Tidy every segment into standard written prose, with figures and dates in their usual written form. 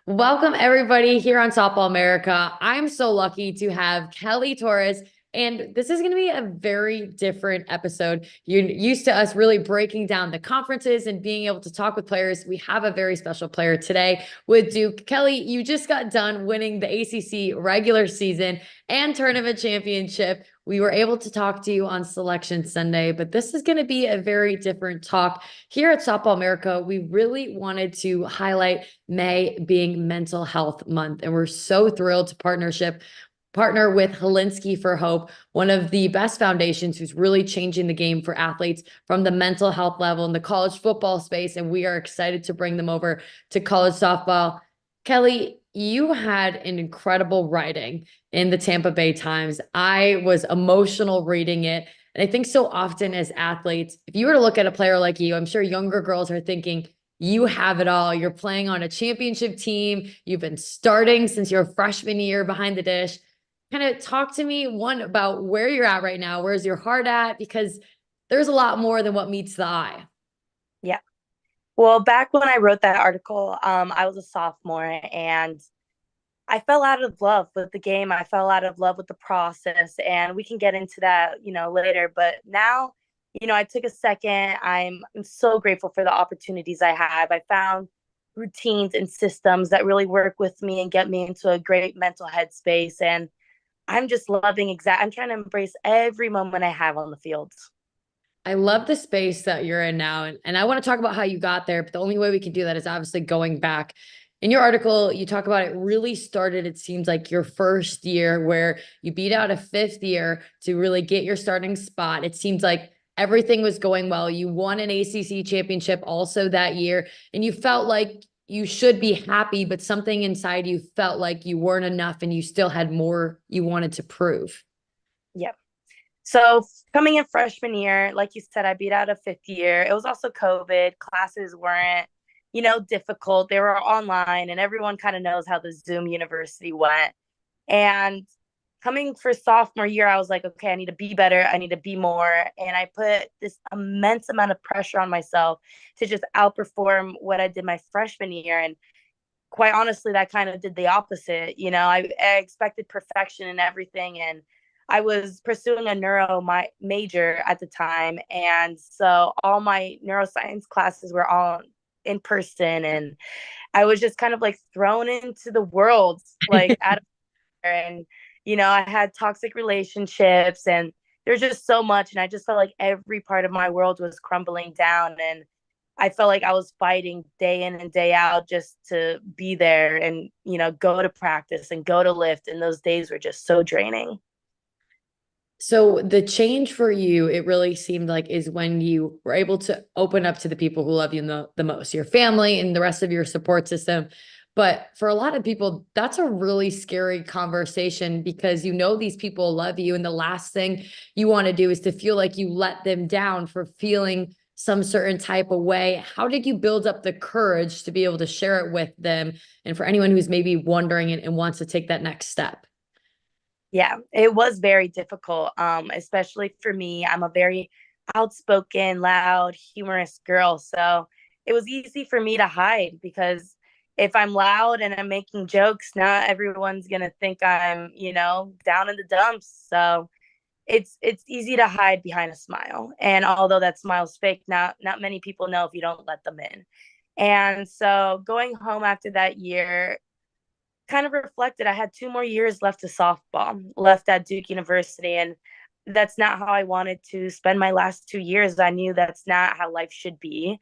Welcome everybody here on Softball America. I'm so lucky to have Kelly Torres, and this is going to be a very different episode. You're used to us really breaking down the conferences and being able to talk with players. We have a very special player today with Duke. Kelly, you just got done winning the ACC regular season and tournament championship. We were able to talk to you on Selection Sunday, but this is going to be a very different talk. Here at Softball America, we really wanted to highlight May being Mental Health Month, and we're so thrilled to partner with Helsinki for Hope, one of the best foundations who's really changing the game for athletes from the mental health level in the college football space. And we are excited to bring them over to college softball. Kelly, you had an incredible writing in the Tampa Bay Times. I was emotional reading it. And I think so often as athletes, if you were to look at a player like you, I'm sure younger girls are thinking, you have it all. You're playing on a championship team. You've been starting since your freshman year behind the dish. Kind of talk to me, one, about where you're at right now. Where's your heart at? Because there's a lot more than what meets the eye. Yeah. Well, back when I wrote that article, I was a sophomore and I fell out of love with the game. I fell out of love with the process, and we can get into that, later. But now, I took a second. I'm so grateful for the opportunities I have. I found routines and systems that really work with me and get me into a great mental headspace. And I'm just loving I'm trying to embrace every moment I have on the fields. I love the space that you're in now. And I want to talk about how you got there. But the only way we can do that is obviously going back. In your article, you talk about it really started, it seems like your first year where you beat out a fifth year to really get your starting spot. It seems like everything was going well. You won an ACC championship also that year, and you felt like you should be happy, but something inside you felt like you weren't enough and you still had more you wanted to prove. Yep. So coming in freshman year, like you said, I beat out a fifth year. It was also COVID. Classes weren't, difficult. They were online, and everyone kind of knows how the Zoom university went. And coming for sophomore year, I was like, okay, I need to be better. I need to be more. And I put this immense amount of pressure on myself to just outperform what I did my freshman year. And quite honestly, that kind of did the opposite. I expected perfection in everything. And I was pursuing a major at the time. And so all my neuroscience classes were all in person. And I was just kind of like thrown into the world, like out of there. And, I had toxic relationships and there's just so much. And I just felt like every part of my world was crumbling down. And I felt like I was fighting day in and day out just to be there and, go to practice and go to lift. And those days were just so draining. So the change for you, it really seemed like, is when you were able to open up to the people who love you the most, your family and the rest of your support system. But for a lot of people, that's a really scary conversation because these people love you. And the last thing you want to do is to feel like you let them down for feeling some certain type of way. How did you build up the courage to be able to share it with them? And for anyone who's maybe wondering and wants to take that next step? Yeah, it was very difficult, especially for me. I'm a very outspoken, loud, humorous girl. So it was easy for me to hide because if I'm loud and I'm making jokes, not everyone's gonna think I'm, down in the dumps. So it's easy to hide behind a smile. And although that smile's fake, not many people know if you don't let them in. And so going home after that year, kind of reflected I had 2 more years left to softball, left at Duke University. And that's not how I wanted to spend my last 2 years. I knew that's not how life should be.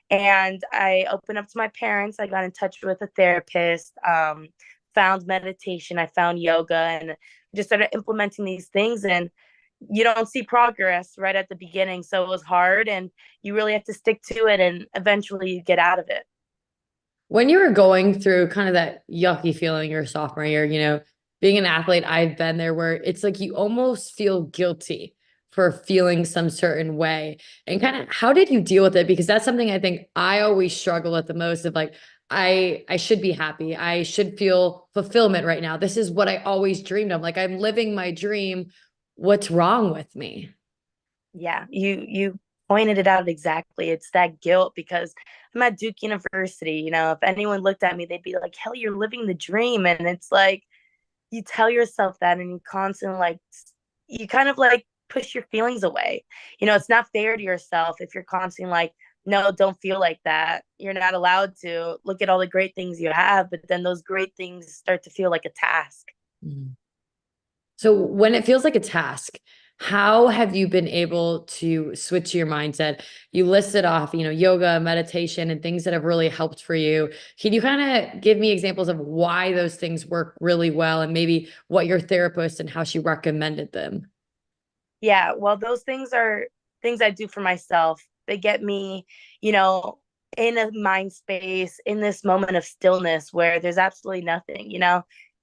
And I opened up to my parents. I got in touch with a therapist, found meditation, I found yoga, and just started implementing these things. And you don't see progress right at the beginning. So it was hard, and you really have to stick to it, and eventually you get out of it. When you were going through kind of that yucky feeling your sophomore year, being an athlete, I've been there where it's like you almost feel guilty for feeling some certain way. And kind of how did you deal with it? Because that's something I think I always struggle with the most of like, I should be happy. I should feel fulfillment right now. This is what I always dreamed of. Like I'm living my dream. What's wrong with me? Yeah, you pointed it out exactly. It's that guilt because I'm at Duke University. If anyone looked at me, they'd be like, Kelly, you're living the dream. And it's like, you tell yourself that and you constantly like, you kind of like push your feelings away. It's not fair to yourself if you're constantly like, no, don't feel like that. You're not allowed to look at all the great things you have, but then those great things start to feel like a task. Mhm. So when it feels like a task, how have you been able to switch your mindset? You listed off, yoga, meditation, and things that have really helped for you. Can you kind of give me examples of why those things work really well and maybe what your therapist and how she recommended them? Yeah, well, those things are things I do for myself. They get me, you know, in a mind space, in this moment of stillness where there's absolutely nothing.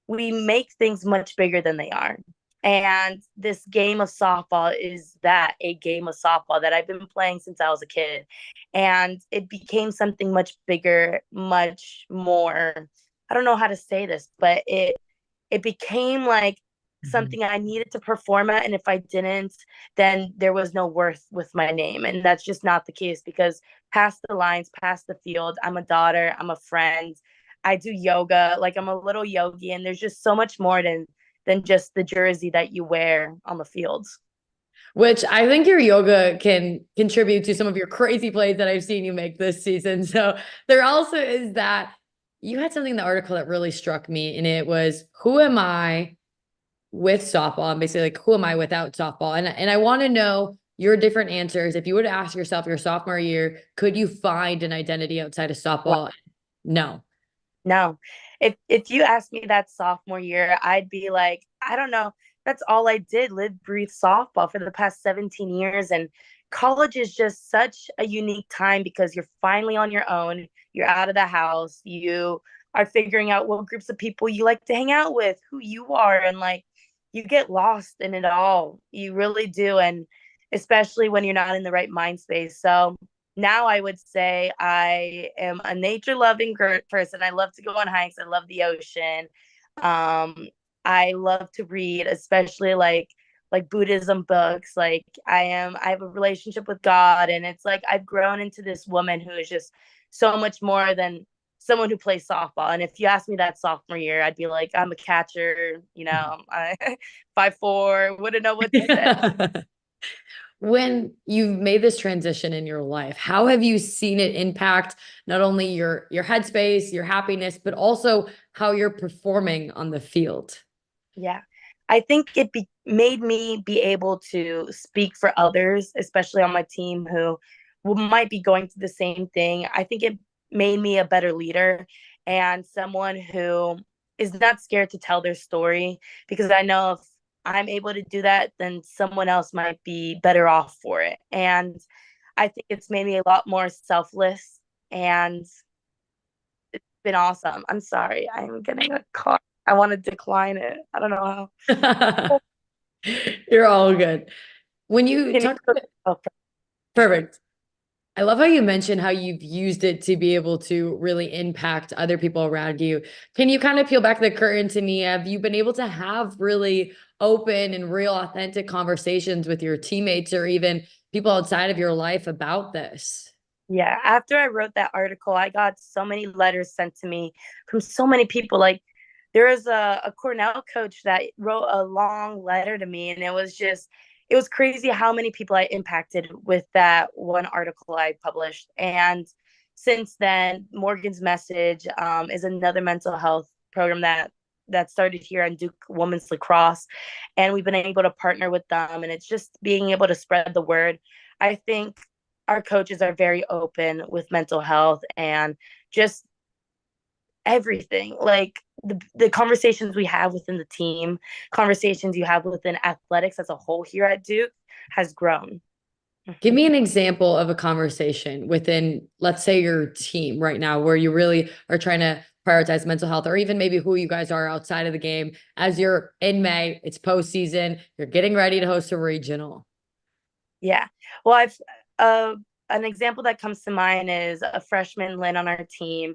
We make things much bigger than they are. And this game of softball is that a game of softball that I've been playing since I was a kid. And it became something much bigger, much more, I don't know how to say this, but it became like Mhm. something I needed to perform at. And if I didn't, then there was no worth with my name. And that's just not the case because past the lines, past the field, I'm a daughter, I'm a friend, I do yoga, like I'm a little yogi, and there's just so much more than just the jersey that you wear on the fields. Which I think your yoga can contribute to some of your crazy plays that I've seen you make this season. So there also is that you had something in the article that really struck me, and it was who am I with softball? And basically, like, who am I without softball? And I want to know your different answers. If you were to ask yourself your sophomore year, could you find an identity outside of softball? No. No. If you asked me that sophomore year, I'd be like, I don't know. That's all I did, live, breathe softball for the past 17 years. And college is just such a unique time because you're finally on your own. You're out of the house. You are figuring out what groups of people you like to hang out with, who you are, and like you get lost in it all. You really do. And especially when you're not in the right mind space. So now I would say I am a nature loving person. I love to go on hikes. I love the ocean. Um, I love to read, especially like Buddhism books. I have a relationship with God, and it's like I've grown into this woman who is just so much more than someone who plays softball. And if you asked me that sophomore year, I'd be like, I'm a catcher, I 5'4", wouldn't know what to say. When you've made this transition in your life, how have you seen it impact not only your headspace, your happiness, but also how you're performing on the field? Yeah. I think made me be able to speak for others, especially on my team who might be going through the same thing. I think it made me a better leader and someone who is not scared to tell their story because I know if I'm able to do that, then someone else might be better off for it. And I think it's made me a lot more selfless and it's been awesome. I'm sorry. I'm getting a call. I want to decline it. I don't know how. You're all good. When you Can you talk cook? about perfect. I love how you mentioned how you've used it to be able to really impact other people around you. Can you kind of peel back the curtain to me? Have you been able to have really open and real authentic conversations with your teammates or even people outside of your life about this? Yeah, after I wrote that article, I got so many letters sent to me from so many people. Like there was a Cornell coach that wrote a long letter to me, and it was crazy how many people I impacted with that one article I published. And since then, Morgan's Message is another mental health program that started here on Duke Women's Lacrosse, and we've been able to partner with them, and it's just being able to spread the word. I think our coaches are very open with mental health and just everything. Like the conversations we have within the team, conversations you have within athletics as a whole here at Duke has grown. Give me an example of a conversation within, let's say, your team right now where you really are trying to prioritize mental health, or even maybe who you guys are outside of the game as you're in May, it's postseason, you're getting ready to host a regional. Yeah. Well, I've uh, an example that comes to mind is a freshman Lynn on our team.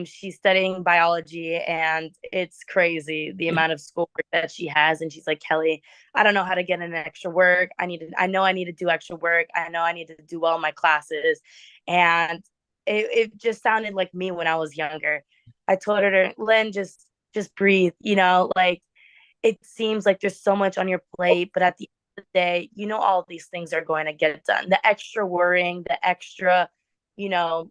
She's studying biology, and it's crazy the amount of schoolwork that she has. And she's like, Kelly, I don't know how to get in extra work. I know I need to do extra work. I know I need to do well in my classes, and it just sounded like me when I was younger. I told her, Lynn, just breathe, like it seems like there's so much on your plate, but at the end of the day, all these things are going to get done. The extra worrying, the extra, you know,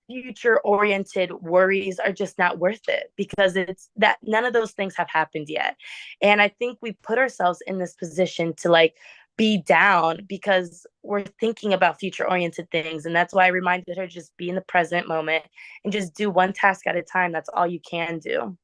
future oriented worries are just not worth it because it's that none of those things have happened yet. And I think we put ourselves in this position to like be down because we're thinking about future oriented things. And that's why I reminded her just be in the present moment and just do one task at a time. That's all you can do.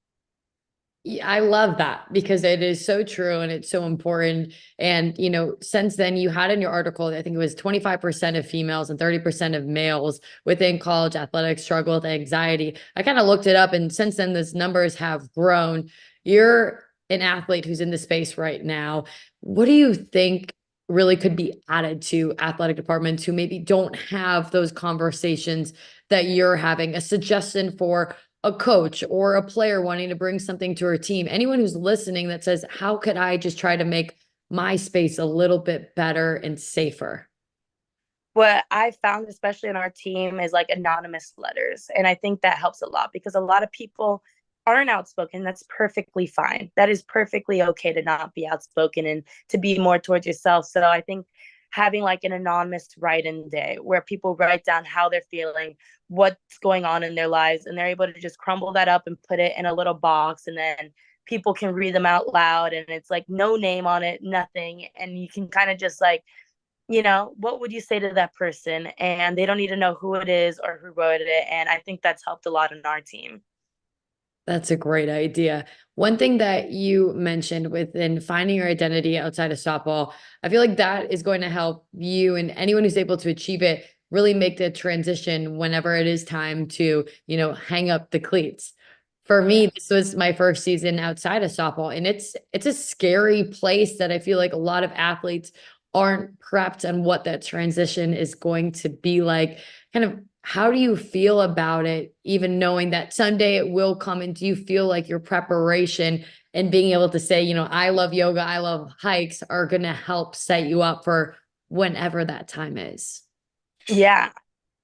Yeah, I love that because it is so true and it's so important. And, since then you had in your article, I think it was 25% of females and 30% of males within college athletics struggle with anxiety. I kind of looked it up and since then, those numbers have grown. You're an athlete who's in the space right now. What do you think really could be added to athletic departments who maybe don't have those conversations that you're having? A suggestion for a coach or a player wanting to bring something to her team, anyone who's listening that says, how could I just try to make my space a little bit better and safer? What I found, especially in our team, is like anonymous letters. And I think that helps a lot because a lot of people aren't outspoken. That's perfectly fine. That is perfectly okay to not be outspoken and to be more towards yourself. So I think having like an anonymous write in day where people write down how they're feeling, what's going on in their lives, and they're able to just crumble that up and put it in a little box. And then people can read them out loud. And it's like no name on it, nothing. And you can kind of just like, what would you say to that person? And they don't need to know who it is or who wrote it. And I think that's helped a lot in our team. That's a great idea. One thing that you mentioned within finding your identity outside of softball, I feel like that is going to help you and anyone who's able to achieve it really make the transition whenever it is time to, hang up the cleats. For Yeah. me, this was my first season outside of softball, and it's a scary place that I feel like a lot of athletes aren't prepped on what that transition is going to be like. Kind of how do you feel about it, even knowing that someday it will come? And do you feel like your preparation and being able to say, I love yoga, I love hikes are going to help set you up for whenever that time is? Yeah,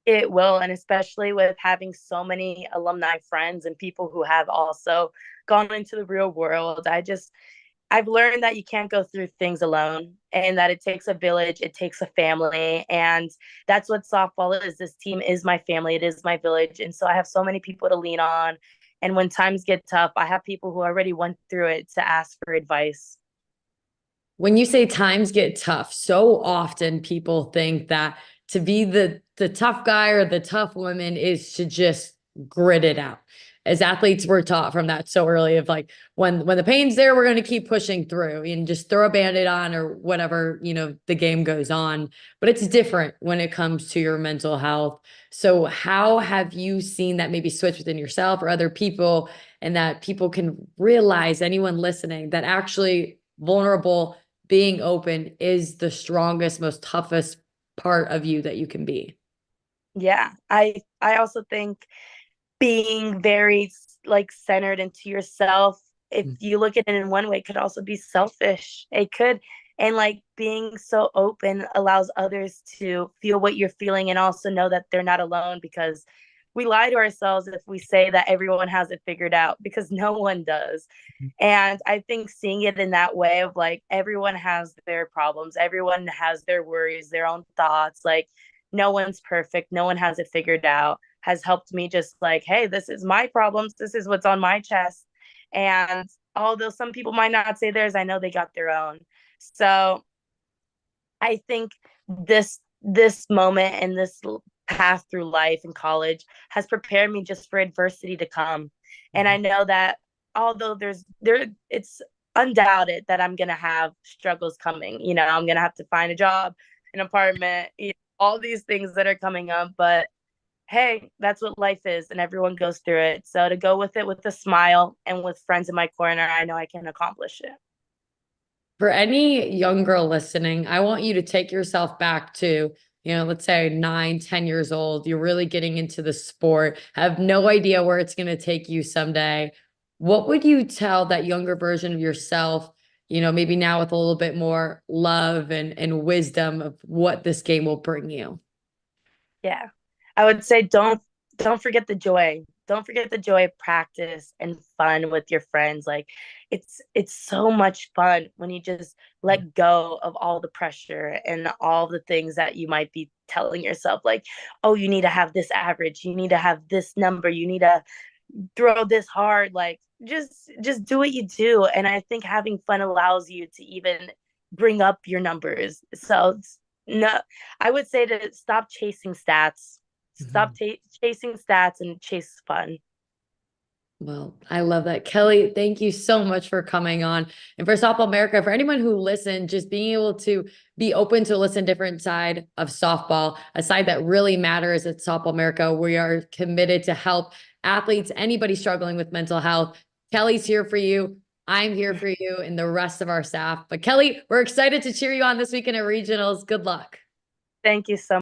it will. And especially with having so many alumni friends and people who have also gone into the real world, I've learned that you can't go through things alone and that it takes a village, it takes a family. And that's what softball is. This team is my family, it is my village. And so I have so many people to lean on. And when times get tough, I have people who already went through it to ask for advice. When you say times get tough, so often people think that to be the tough guy or the tough woman is to just grit it out. As athletes, we're taught from that so early of like when the pain's there, we're going to keep pushing through and just throw a band-aid on or whatever, the game goes on. But it's different when it comes to your mental health. So how have you seen that maybe switch within yourself or other people and that people can realize, anyone listening, that actually vulnerable being open is the strongest, most toughest part of you that you can be? Yeah, I also think being very like centered into yourself, if you look at it in one way, it could also be selfish. It could. And like being so open allows others to feel what you're feeling and also know that they're not alone because we lie to ourselves if we say that everyone has it figured out because no one does. And I think seeing it in that way of like everyone has their problems, everyone has their worries, their own thoughts, like no one's perfect, no one has it figured out, has helped me just like, hey, this is my problems, this is what's on my chest. And although some people might not say theirs, I know they got their own. So I think this moment and this path through life and college has prepared me just for adversity to come. And I know that although it's undoubted that I'm gonna have struggles coming. I'm gonna have to find a job, an apartment, all these things that are coming up. But hey, that's what life is, and everyone goes through it. So to go with it with a smile and with friends in my corner, I know I can accomplish it. For any young girl listening, I want you to take yourself back to, let's say 9, 10 years old. You're really getting into the sport, have no idea where it's going to take you someday. What would you tell that younger version of yourself, maybe now with a little bit more love and wisdom of what this game will bring you? Yeah. I would say don't forget the joy. Don't forget the joy of practice and fun with your friends. Like it's so much fun when you just let go of all the pressure and all the things that you might be telling yourself like, "Oh, you need to have this average. You need to have this number. You need to throw this hard." Like just do what you do. And I think having fun allows you to even bring up your numbers. So no, I would say to stop chasing stats. Stop Mhm. chasing stats and chase fun. Well, I love that. Kelly, thank you so much for coming on. And for Softball America, for anyone who listened, just being able to be open to listen different side of softball, a side that really matters at Softball America. We are committed to help athletes, anybody struggling with mental health. Kelly's here for you. I'm here for you and the rest of our staff. But Kelly, we're excited to cheer you on this weekend at regionals. Good luck. Thank you so